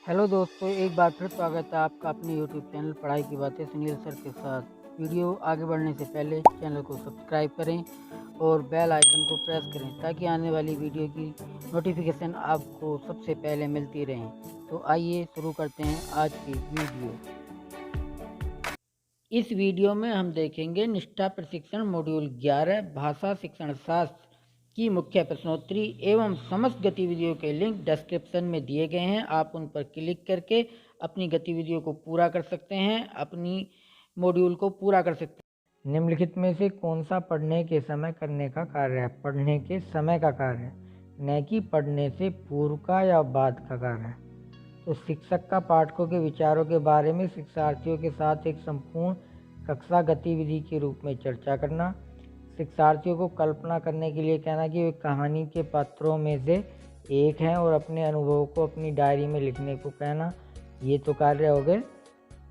Hello दोस्तों, एक बार फिर स्वागत है आपका अपने यूट्यूब चैनल पढ़ाई की बातें सुनील सर के साथ। वीडियो आगे बढ़ने से पहले चैनल को सब्सक्राइब करें और बेल आइकन को प्रेस करें ताकि आने वाली वीडियो की नोटिफिकेशन आपको सबसे पहले मिलती रहे। तो आइए शुरू करते हैं आज की वीडियो। इस वीडियो में हम देखेंगे निष्ठा प्रशिक्षण मॉड्यूल 11 भाषा शिक्षण शास्त्र की मुख्य प्रश्नोत्तरी एवं समस्त गतिविधियों के लिंक डिस्क्रिप्शन में दिए गए हैं। आप उन पर क्लिक करके अपनी गतिविधियों को पूरा कर सकते हैं, अपनी मॉड्यूल को पूरा कर सकते हैं। निम्नलिखित में से कौन सा पढ़ने के समय करने का कार्य है? पढ़ने के समय का कार्य है, न कि पढ़ने से पूर्व का या बाद का कार्य है। तो शिक्षक का पाठकों के विचारों के बारे में शिक्षार्थियों के साथ एक संपूर्ण कक्षा गतिविधि के रूप में चर्चा करना। शिक्षार्थियों को कल्पना करने के लिए कहना कि वे कहानी के पात्रों में से एक हैं और अपने अनुभवों को अपनी डायरी में लिखने को कहना। ये तो कार्य हो गए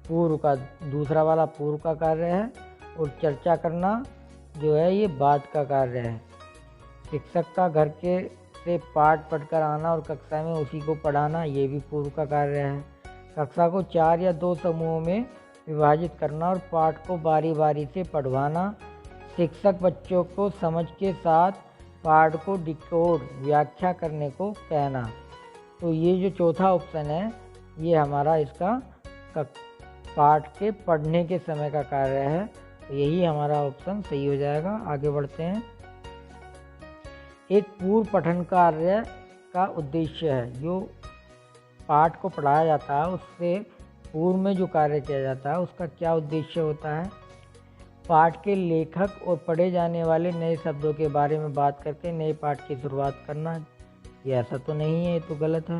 पूर्व का। दूसरा वाला पूर्व का कार्य है और चर्चा करना जो है ये बाद का कार्य है। शिक्षक का घर के से पाठ पढ़कर आना और कक्षा में उसी को पढ़ाना, ये भी पूर्व का कार्य है। कक्षा को 4 या 2 समूहों में विभाजित करना और पाठ को बारी बारी से पढ़वाना। शिक्षक बच्चों को समझ के साथ पाठ को डिकोड व्याख्या करने को कहना। तो ये जो चौथा ऑप्शन है ये हमारा इसका पाठ के पढ़ने के समय का कार्य है। तो यही हमारा ऑप्शन सही हो जाएगा। आगे बढ़ते हैं। एक पूर्व पठन कार्य का उद्देश्य है, जो पाठ को पढ़ाया जाता है उससे पूर्व में जो कार्य किया जाता है उसका क्या उद्देश्य होता है? पाठ के लेखक और पढ़े जाने वाले नए शब्दों के बारे में बात करके नए पाठ की शुरुआत करना। ये ऐसा तो नहीं है, ये तो गलत है।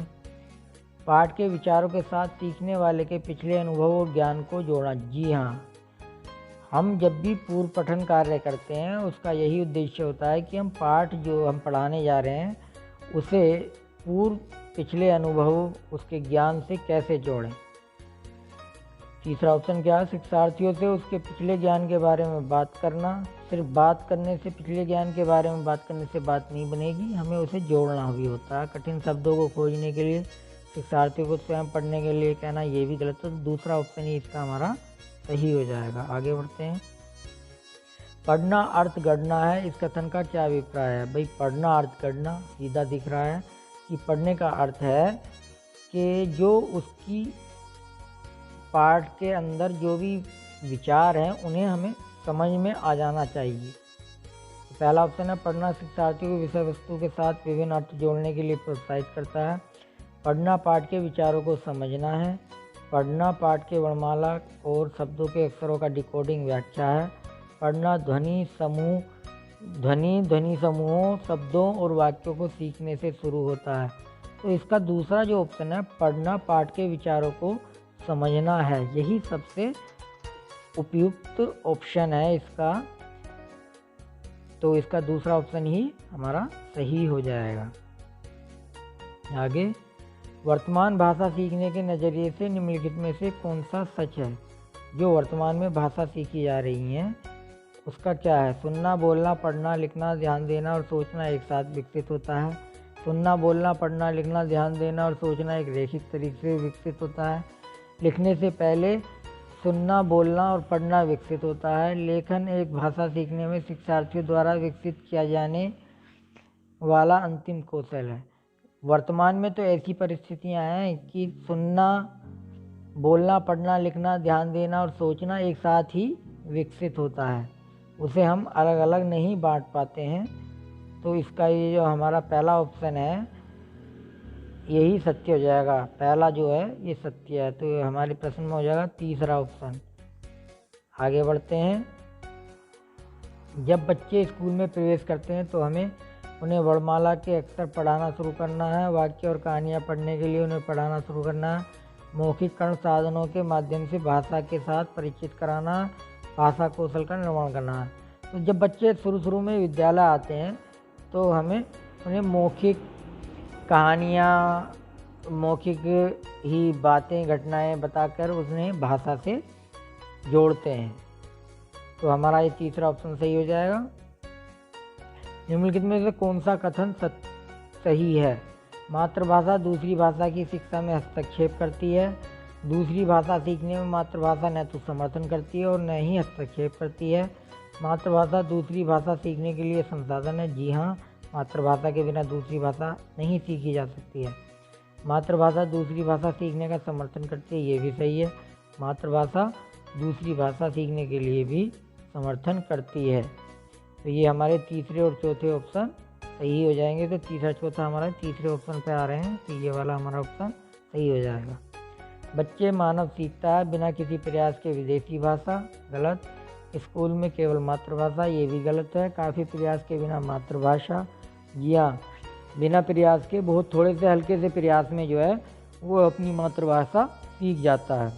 पाठ के विचारों के साथ सीखने वाले के पिछले अनुभव और ज्ञान को जोड़ना। जी हाँ, हम जब भी पूर्व पठन कार्य करते हैं उसका यही उद्देश्य होता है कि हम पाठ जो हम पढ़ाने जा रहे हैं उसे पूर्व पिछले अनुभव उसके ज्ञान से कैसे जोड़ें। तीसरा ऑप्शन क्या है? शिक्षार्थियों से उसके पिछले ज्ञान के बारे में बात करना। सिर्फ बात करने से, पिछले ज्ञान के बारे में बात करने से बात नहीं बनेगी, हमें उसे जोड़ना भी होता है। कठिन शब्दों को खोजने के लिए शिक्षार्थियों को स्वयं पढ़ने के लिए कहना, ये भी गलत है। तो दूसरा ऑप्शन ही इसका हमारा सही हो जाएगा। आगे बढ़ते हैं। पढ़ना अर्थ गढ़ना है, इस कथन का क्या अभिप्राय है? भाई पढ़ना अर्थ गढ़ना सीधा दिख रहा है कि पढ़ने का अर्थ है कि जो उसकी पाठ के अंदर जो भी विचार हैं उन्हें हमें समझ में आ जाना चाहिए। तो पहला ऑप्शन है पढ़ना शिक्षार्थियों को विषय वस्तु के साथ विभिन्न अर्थ जोड़ने के लिए प्रोत्साहित करता है। पढ़ना पाठ के विचारों को समझना है। पढ़ना पाठ के वर्णमाला और शब्दों के अक्षरों का डिकोडिंग व्याख्या है। पढ़ना ध्वनि समूहों शब्दों और वाक्यों को सीखने से शुरू होता है। तो इसका दूसरा जो ऑप्शन है पढ़ना पाठ के विचारों को समझना है, यही सबसे उपयुक्त ऑप्शन है इसका। तो इसका दूसरा ऑप्शन ही हमारा सही हो जाएगा। आगे, वर्तमान भाषा सीखने के नज़रिए से निम्नलिखित में से कौन सा सच है? जो वर्तमान में भाषा सीखी जा रही है उसका क्या है? सुनना, बोलना, पढ़ना, लिखना, ध्यान देना और सोचना एक साथ विकसित होता है। सुनना, बोलना, पढ़ना, लिखना, ध्यान देना और सोचना एक रैखिक तरीके से विकसित होता है। लिखने से पहले सुनना, बोलना और पढ़ना विकसित होता है। लेखन एक भाषा सीखने में शिक्षार्थियों द्वारा विकसित किया जाने वाला अंतिम कौशल है। वर्तमान में तो ऐसी परिस्थितियां हैं कि सुनना, बोलना, पढ़ना, लिखना, ध्यान देना और सोचना एक साथ ही विकसित होता है, उसे हम अलग अलग नहीं बांट पाते हैं। तो इसका ये जो हमारा पहला ऑप्शन है यही सत्य हो जाएगा। पहला जो है ये सत्य है, तो हमारे प्रश्न में हो जाएगा तीसरा ऑप्शन। आगे बढ़ते हैं। जब बच्चे स्कूल में प्रवेश करते हैं तो हमें उन्हें वर्णमाला के अक्षर पढ़ाना शुरू करना है। वाक्य और कहानियाँ पढ़ने के लिए उन्हें पढ़ाना शुरू करना है। मौखिक कर्ण साधनों के माध्यम से भाषा के साथ परिचित कराना, भाषा कौशल का निर्माण करना है। तो जब बच्चे शुरू में विद्यालय आते हैं तो हमें उन्हें मौखिक कहानियाँ, मौखिक ही बातें, घटनाएं बताकर उन्हें भाषा से जोड़ते हैं। तो हमारा ये तीसरा ऑप्शन सही हो जाएगा। निम्नलिखित में से कौन सा कथन सही है? मातृभाषा दूसरी भाषा की शिक्षा में हस्तक्षेप करती है। दूसरी भाषा सीखने में मातृभाषा न तो समर्थन करती है और न ही हस्तक्षेप करती है। मातृभाषा दूसरी भाषा सीखने के लिए संसाधन है। जी हाँ, मातृभाषा के बिना दूसरी भाषा नहीं सीखी जा सकती है। मातृभाषा दूसरी भाषा सीखने का समर्थन करती है, ये भी सही है। मातृभाषा दूसरी भाषा सीखने के लिए भी समर्थन करती है। तो ये हमारे तीसरे और चौथे ऑप्शन सही हो जाएंगे। तो तीसरा चौथा हमारा तीसरे ऑप्शन पे आ रहे हैं, तो ये वाला हमारा ऑप्शन सही हो जाएगा। बच्चे मानव सीखता है बिना किसी प्रयास के विदेशी भाषा, गलत। स्कूल में केवल मातृभाषा, ये भी गलत है। काफ़ी प्रयास के बिना मातृभाषा, जी हाँ, बिना प्रयास के बहुत थोड़े से हल्के से प्रयास में जो है वो अपनी मातृभाषा सीख जाता है।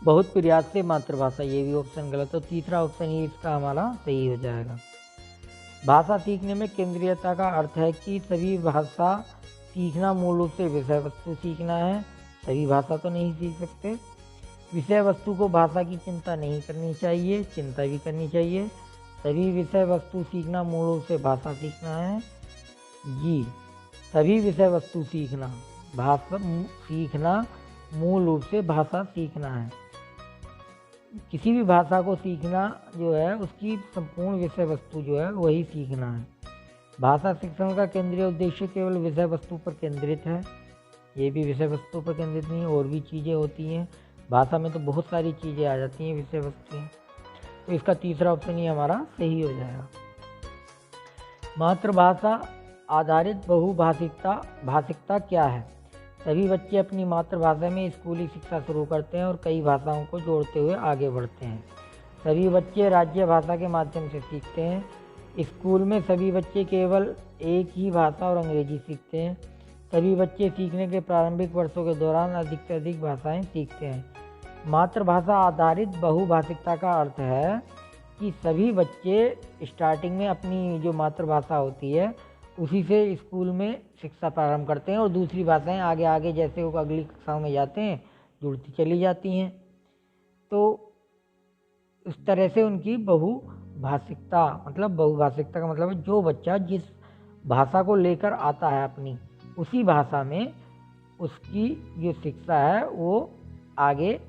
बहुत प्रयास से मातृभाषा, ये भी ऑप्शन गलत है। तो तीसरा ऑप्शन ही इसका हमारा सही हो जाएगा। भाषा सीखने में केंद्रीयता का अर्थ है कि सभी भाषा सीखना मूल रूप से विषय वस्तु सीखना है। सभी भाषा तो नहीं सीख सकते। विषय वस्तु को भाषा की चिंता नहीं करनी चाहिए, चिंता भी करनी चाहिए। सभी विषय वस्तु सीखना मूल रूप से भाषा सीखना है। जी, सभी विषय वस्तु सीखना, भाषा सीखना मूल रूप से भाषा सीखना है। किसी भी भाषा को सीखना जो है उसकी संपूर्ण विषय वस्तु जो है वही सीखना है। भाषा शिक्षण का केंद्रीय उद्देश्य केवल विषय वस्तु पर केंद्रित है, ये भी विषय वस्तु पर केंद्रित नहीं, और भी चीज़ें होती हैं। भाषा में तो बहुत सारी चीज़ें आ जाती हैं, विषय वस्तु हैं। तो इसका तीसरा ऑप्शन ही हमारा सही हो जाएगा। मातृभाषा आधारित भाषिकता क्या है? सभी बच्चे अपनी मातृभाषा में स्कूली शिक्षा शुरू करते हैं और कई भाषाओं को जोड़ते हुए आगे बढ़ते हैं। सभी बच्चे राज्य भाषा के माध्यम से सीखते हैं। स्कूल में सभी बच्चे केवल एक ही भाषा और अंग्रेजी सीखते हैं। सभी बच्चे सीखने के प्रारंभिक वर्षों के दौरान अधिक से अधिक भाषाएं सीखते हैं। मातृभाषा आधारित बहुभाषिकता का अर्थ है कि सभी बच्चे स्टार्टिंग में अपनी जो मातृभाषा होती है उसी से स्कूल में शिक्षा प्रारंभ करते हैं और दूसरी भाषाएं आगे आगे जैसे वो अगली कक्षाओं में जाते हैं जुड़ती चली जाती हैं। तो इस तरह से उनकी बहुभाषिकता का मतलब है जो बच्चा जिस भाषा को लेकर आता है अपनी उसी भाषा में उसकी जो शिक्षा है वो आगे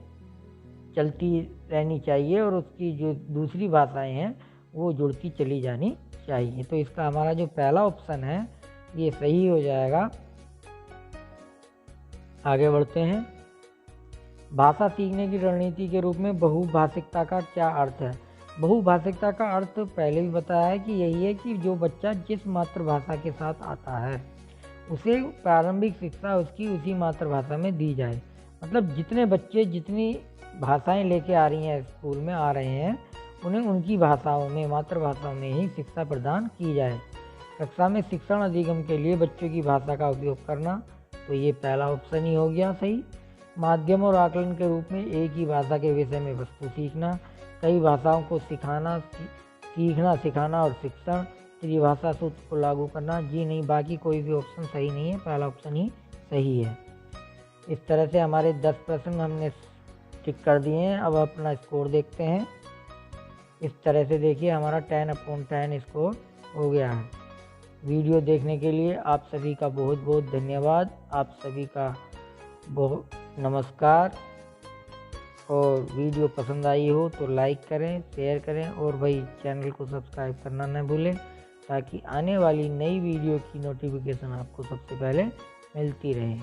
चलती रहनी चाहिए और उसकी जो दूसरी भाषाएं हैं वो जुड़ती चली जानी चाहिए। तो इसका हमारा जो पहला ऑप्शन है ये सही हो जाएगा। आगे बढ़ते हैं। भाषा सीखने की रणनीति के रूप में बहुभाषिकता का क्या अर्थ है? बहुभाषिकता का अर्थ पहले भी बताया है कि यही है कि जो बच्चा जिस मातृभाषा के साथ आता है उसे प्रारंभिक शिक्षा उसकी उसी मातृभाषा में दी जाए। मतलब जितने बच्चे जितनी भाषाएं लेके आ रही हैं स्कूल में आ रहे हैं उन्हें उनकी भाषाओं में मातृभाषाओं में ही शिक्षा प्रदान की जाए। कक्षा में शिक्षण अधिगम के लिए बच्चों की भाषा का उपयोग करना, तो ये पहला ऑप्शन ही हो गया सही। माध्यम और आकलन के रूप में एक ही भाषा के विषय में वस्तु सीखना, कई भाषाओं को सीखना सिखाना और शिक्षण, त्रिभाषा सूत्र को लागू करना। जी नहीं, बाकी कोई भी ऑप्शन सही नहीं है, पहला ऑप्शन ही सही है। इस तरह से हमारे 10 प्रश्न हमने टिक कर दिए हैं। अब अपना स्कोर देखते हैं। इस तरह से देखिए हमारा 10/10 स्कोर हो गया है। वीडियो देखने के लिए आप सभी का बहुत बहुत धन्यवाद। आप सभी का बहुत नमस्कार। और वीडियो पसंद आई हो तो लाइक करें, शेयर करें और भाई चैनल को सब्सक्राइब करना न भूलें ताकि आने वाली नई वीडियो की नोटिफिकेशन आपको सबसे पहले मिलती रहे।